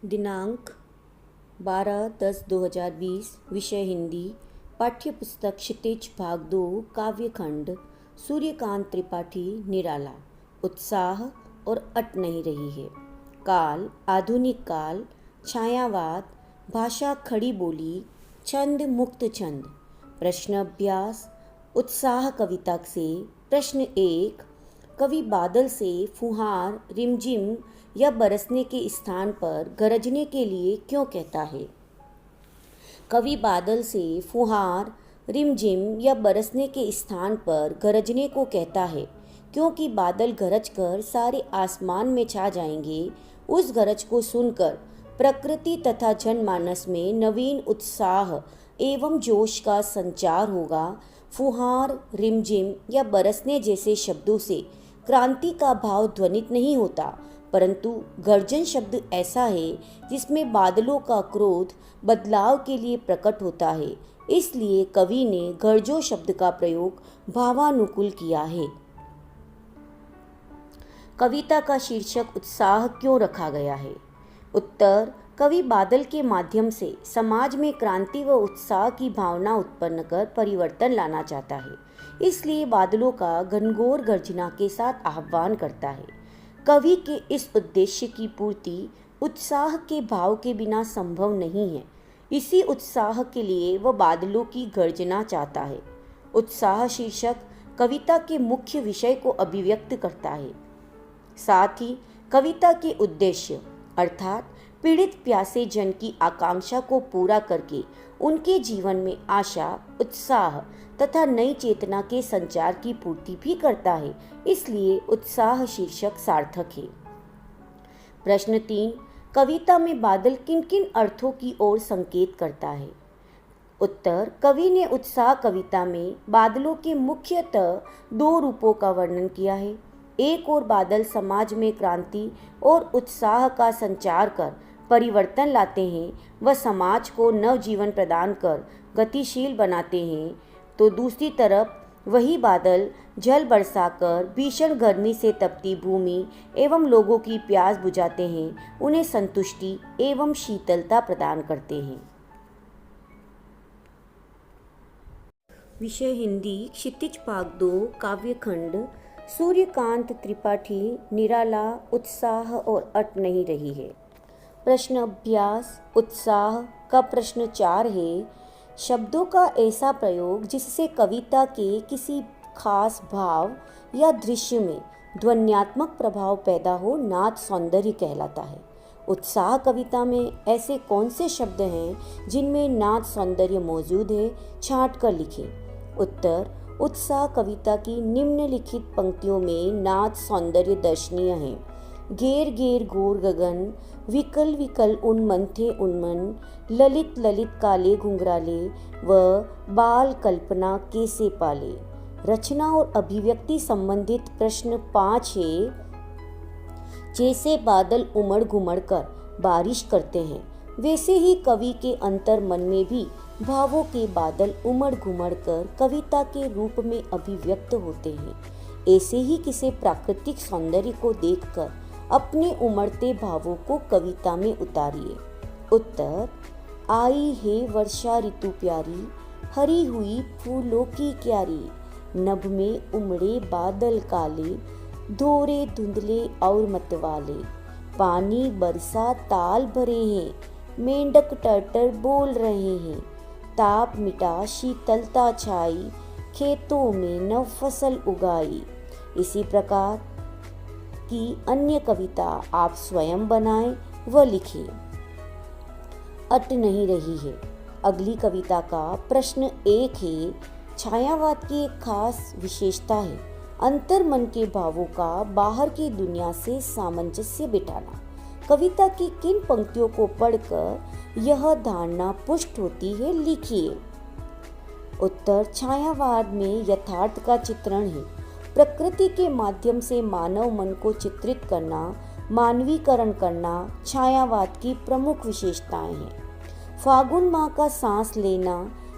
दिनांक 12/10/2020। विषय हिंदी। पाठ्य पुस्तक क्षितिज भाग 2 काव्यखंड सूर्यकांत त्रिपाठी निराला। उत्साह और अट नहीं रही है। काल आधुनिक काल, छायावाद, भाषा खड़ी बोली, छंद मुक्त छंद। प्रश्न अभ्यास। उत्साह कविता से प्रश्न 1। कवि बादल से फुहार, रिमझिम या बरसने के स्थान पर गरजने के लिए क्यों कहता है? कवि बादल से फुहार, रिमझिम या बरसने के स्थान पर गरजने को कहता है क्योंकि बादल गरज कर सारे आसमान में छा जाएंगे। उस गरज को सुनकर प्रकृति तथा जनमानस में नवीन उत्साह एवं जोश का संचार होगा। फुहार, रिमझिम या बरसने जैसे शब्दों से क्रांति का भाव ध्वनित नहीं होता, परंतु गर्जन शब्द ऐसा है जिसमें बादलों का क्रोध बदलाव के लिए प्रकट होता है। इसलिए कवि ने गर्जो शब्द का प्रयोग भावानुकूल किया है। कविता का शीर्षक उत्साह क्यों रखा गया है? उत्तर: कवि बादल के माध्यम से समाज में क्रांति व उत्साह की भावना उत्पन्न कर परिवर्तन लाना चाहता है, इसलिए बादलों का घनघोर गर्जना के साथ आह्वान करता है। कवि के इस उद्देश्य की पूर्ति उत्साह के भाव के बिना संभव नहीं है। इसी उत्साह के लिए वह बादलों की गर्जना चाहता है। उत्साह शीर्षक कविता के मुख्य विषय को अभिव्यक्त करता है। साथ ही कविता के उद्देश्य अर्थात पीड़ित प्यासे जन की आकांक्षा को पूरा करके उनके जीवन में आशा, उत्साह तथा नई चेतना के संचार की पूर्ति भी करता है। इसलिए उत्साह शीर्षक सार्थक है। प्रश्न 3। कविता में बादल किन किन अर्थों की ओर संकेत करता है? उत्तर: कवि ने उत्साह कविता में बादलों के मुख्यतः 2 रूपों का वर्णन किया है। एक ओर बादल समाज में क्रांति और उत्साह का संचार कर परिवर्तन लाते हैं, वह समाज को नव जीवन प्रदान कर गतिशील बनाते हैं, तो दूसरी तरफ वही बादल जल बरसाकर भीषण गर्मी से तपती भूमि एवं लोगों की प्यास बुझाते हैं, उन्हें संतुष्टि एवं शीतलता प्रदान करते हैं। विषय हिंदी। क्षितिज भाग 2 काव्यखंड सूर्यकांत त्रिपाठी निराला। उत्साह और अट नहीं रही है। प्रश्न अभ्यास। उत्साह का प्रश्न 4 है। शब्दों का ऐसा प्रयोग जिससे कविता के किसी खास भाव या दृश्य में ध्वन्यात्मक प्रभाव पैदा हो, नाद सौंदर्य कहलाता है। उत्साह कविता में ऐसे कौन से शब्द हैं जिनमें नाद सौंदर्य मौजूद है? छांट कर लिखें। उत्तर: उत्साह कविता की निम्नलिखित पंक्तियों में नाद सौंदर्य दर्शनीय है। घेर घेर घोर गगन, विकल विकल उन्मन थे उन्मन, ललित ललित काले घुंघराले व बाल कल्पना कैसे पाले। रचना और अभिव्यक्ति संबंधित प्रश्न 5 है। जैसे बादल उमड़ घुमड़ कर बारिश करते हैं, वैसे ही कवि के अंतर मन में भी भावों के बादल उमड़ घुमड़ कर कविता के रूप में अभिव्यक्त होते हैं। ऐसे ही किसी प्राकृतिक सौंदर्य को देखकर अपने उमड़ते भावों को कविता में उतारिए। उत्तर: आई है वर्षा ऋतु प्यारी, हरी हुई फूलों की क्यारी, नभ में उमड़े बादल काले, धोरे धुंधले और मतवाले, पानी बरसा ताल भरे हैं, मेंढक टर्टर बोल रहे हैं, ताप मिटा शीतलता छाई, खेतों में नव फसल उगाई। इसी प्रकार की अन्य कविता आप स्वयं बनाएं व लिखें। अट नहीं रही है। अगली कविता का प्रश्न 1 है। छायावाद की एक खास विशेषता है अंतर्मन के भावों का बाहर की दुनिया से सामंजस्य बिठाना। कविता की किन पंक्तियों को पढ़कर यह धारणा पुष्ट होती है? लिखिए। उत्तर: छायावाद में यथार्थ का चित्रण है। प्रकृति के माध्यम से मानव मन को चित्रित करना, मानवीकरण करना छायावाद की प्रमुख विशेषताएं हैं। फागुन माह का सांस लेना,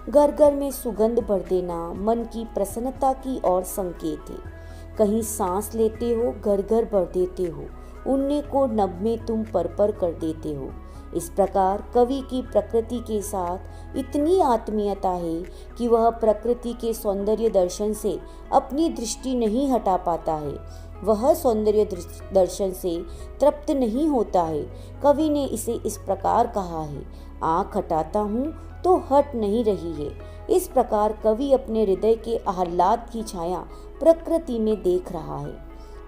घर घर में सुगंध भर देना मन की प्रसन्नता की ओर संकेत है। कहीं सांस लेते हो, घर घर भर देते हो, उड़ने को नभ में तुम पर कर देते हो। इस प्रकार कवि की प्रकृति के साथ इतनी आत्मीयता है कि वह प्रकृति के सौंदर्य दर्शन से अपनी दृष्टि नहीं हटा पाता है। वह सौंदर्य दर्शन से तृप्त नहीं होता है। कवि ने इसे इस प्रकार कहा है, आँख हटाता हूँ तो हट नहीं रही है। इस प्रकार कवि अपने हृदय के आह्लाद की छाया प्रकृति में देख रहा है।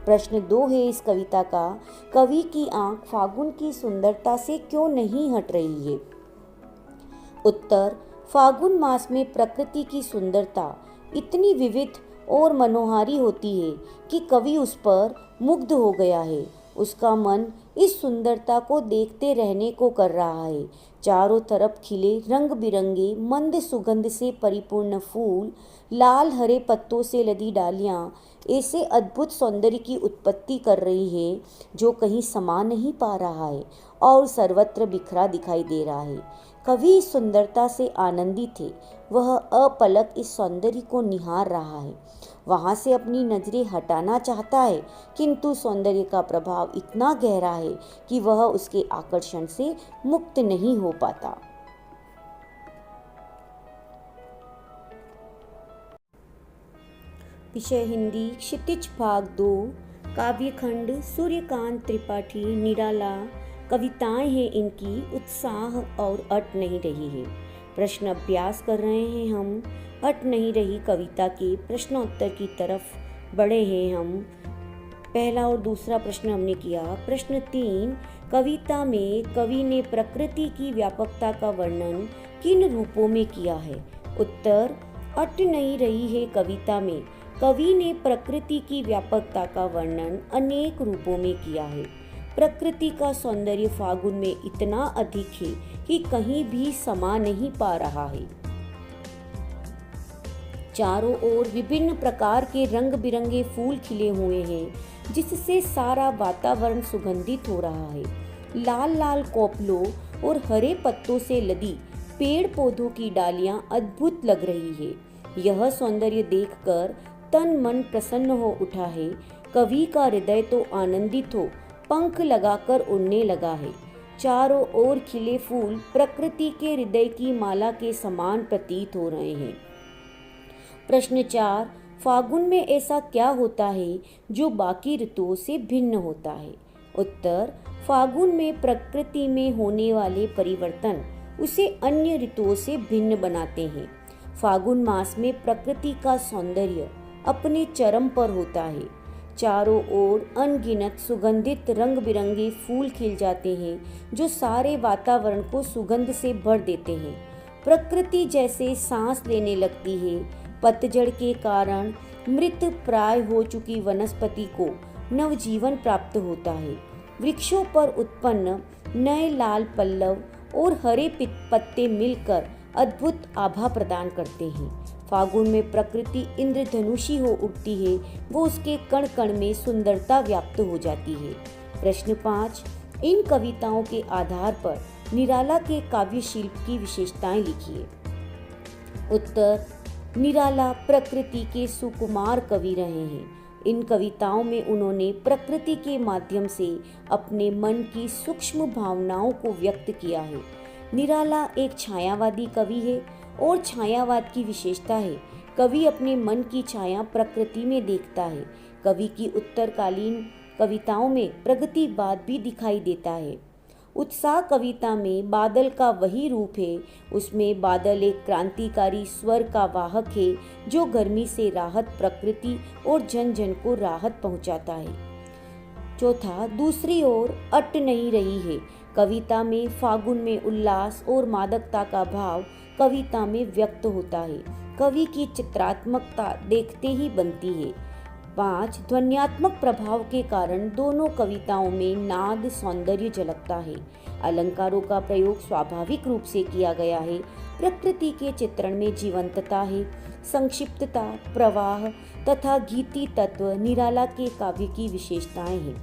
प्रश्न 2 है इस कविता का, कवि की आंख फागुन की सुंदरता से क्यों नहीं हट रही है? उत्तर, फागुन मास में प्रकृति की सुंदरता इतनी विविध और मनोहारी होती है कि कवि उस पर मुग्ध हो गया है। उसका मन इस सुंदरता को देखते रहने को कर रहा है। चारों तरफ खिले रंग बिरंगे मंद सुगंध से परिपूर्ण फूल, लाल हरे पत्तों से लदी डालियां ऐसे अद्भुत सौंदर्य की उत्पत्ति कर रही है जो कहीं समा नहीं पा रहा है और सर्वत्र बिखरा दिखाई दे रहा है। कवि इस सुंदरता से आनंदित है। वह अपलक इस सौंदर्य को निहार रहा है। वहाँ से अपनी नजरें हटाना चाहता है, किंतु सौंदर्य का प्रभाव इतना गहरा है कि वह उसके आकर्षण से मुक्त नहीं हो पाता। विषय हिंदी, क्षितिज भाग 2, काव्यखंड सूर्यकांत त्रिपाठी निराला। कविताएं हैं इनकी, उत्साह और अट नहीं रही है। प्रश्न अभ्यास कर रहे हैं हम। अट नहीं रही कविता के प्रश्नोत्तर की तरफ बढ़े हैं हम। पहला और दूसरा प्रश्न हमने किया। प्रश्न 3, कविता में कवि ने प्रकृति की व्यापकता का वर्णन किन रूपों में किया है? उत्तर, अट नहीं रही है कविता में कवि ने प्रकृति की व्यापकता का वर्णन अनेक रूपों में किया है। प्रकृति का सौंदर्य फागुन में इतना अधिक है कि कहीं भी समा नहीं पा रहा है। चारों ओर विभिन्न प्रकार के रंग बिरंगे फूल खिले हुए हैं जिससे सारा वातावरण सुगंधित हो रहा है। लाल लाल कोपलों और हरे पत्तों से लदी पेड़ पौधों की डालियां अद्भुत लग रही है। यह सौंदर्य देखकर तन मन प्रसन्न हो उठा है। कवि का हृदय तो आनंदित हो पंख लगाकर उड़ने लगा है। चारों ओर खिले फूल प्रकृति के हृदय की माला के समान प्रतीत हो रहे हैं। प्रश्न 4, फागुन में ऐसा क्या होता है जो बाकी ऋतुओं से भिन्न होता है? उत्तर, फागुन में प्रकृति में होने वाले परिवर्तन उसे अन्य ऋतुओं से भिन्न बनाते हैं। फागुन मास में प्रकृति का सौंदर्य अपने चरम पर होता है। चारों ओर अनगिनत सुगंधित रंग बिरंगे फूल खिल जाते हैं जो सारे वातावरण को सुगंध से भर देते हैं। प्रकृति जैसे सांस लेने लगती है। पतझड़ के कारण मृत प्राय हो चुकी वनस्पति को नवजीवन प्राप्त होता है। वृक्षों पर उत्पन्न नए लाल पल्लव और हरे पत्ते मिलकर अद्भुत आभा प्रदान करते हैं। फागुन में प्रकृति इंद्रधनुषी हो उठती है। वो उसके कण कण में सुंदरता व्याप्त हो जाती है। प्रश्न 5, इन कविताओं के आधार पर निराला के काव्य शिल्प की विशेषताएं लिखिए। उत्तर, निराला प्रकृति के सुकुमार कवि रहे हैं। इन कविताओं में उन्होंने प्रकृति के माध्यम से अपने मन की सूक्ष्म भावनाओं को व्यक्त किया है। निराला एक छायावादी कवि है और छायावाद की विशेषता है कवि अपने मन की छाया प्रकृति में देखता है। कवि की उत्तरकालीन कविताओं में प्रगतिवाद भी दिखाई देता है। उत्साह कविता में बादल का वही रूप है। उसमें बादल एक क्रांतिकारी स्वर का वाहक है जो गर्मी से राहत प्रकृति और जन जन को राहत पहुंचाता है। चौथा, दूसरी ओर अट नहीं रही है कविता में फागुन में उल्लास और मादकता का भाव कविता में व्यक्त होता है। कवि की चित्रात्मकता देखते ही बनती है। 5, ध्वन्यात्मक प्रभाव के कारण दोनों कविताओं में नाद सौंदर्य झलकता है। अलंकारों का प्रयोग स्वाभाविक रूप से किया गया है। प्रकृति के चित्रण में जीवंतता है। संक्षिप्तता, प्रवाह तथा गीति तत्व निराला के काव्य की विशेषताएं हैं।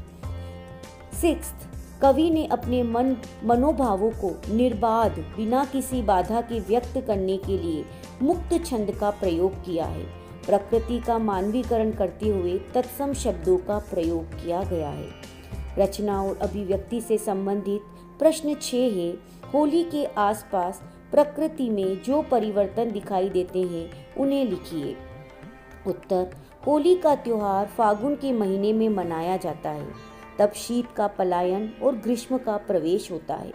6, कवि ने अपने मनोभावों को निर्बाध बिना किसी बाधा के व्यक्त करने के लिए मुक्त छंद का प्रयोग किया है। प्रकृति का मानवीकरण करते हुए तत्सम शब्दों का प्रयोग किया गया है। रचना और अभिव्यक्ति से संबंधित प्रश्न 6 है, होली के आसपास प्रकृति में जो परिवर्तन दिखाई देते हैं उन्हें लिखिए। उत्तर, होली का त्योहार फागुन के महीने में मनाया जाता है। तब शीत का पलायन और ग्रीष्म का प्रवेश होता है।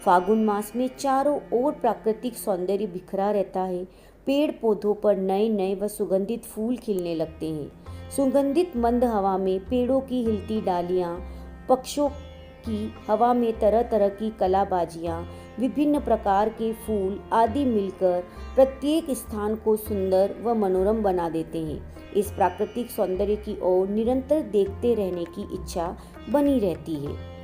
फागुन मास में चारों ओर प्राकृतिक सौंदर्य बिखरा रहता है। पेड़ पौधों पर नए नए व सुगंधित फूल खिलने लगते हैं। सुगंधित मंद हवा में पेड़ों की हिलती डालियां, पक्षियों की हवा में तरह तरह की कलाबाजियां, विभिन्न प्रकार के फूल आदि मिलकर प्रत्येक स्थान को सुंदर व मनोरम बना देते हैं। इस प्राकृतिक सौंदर्य की ओर निरंतर देखते रहने की इच्छा बनी रहती है।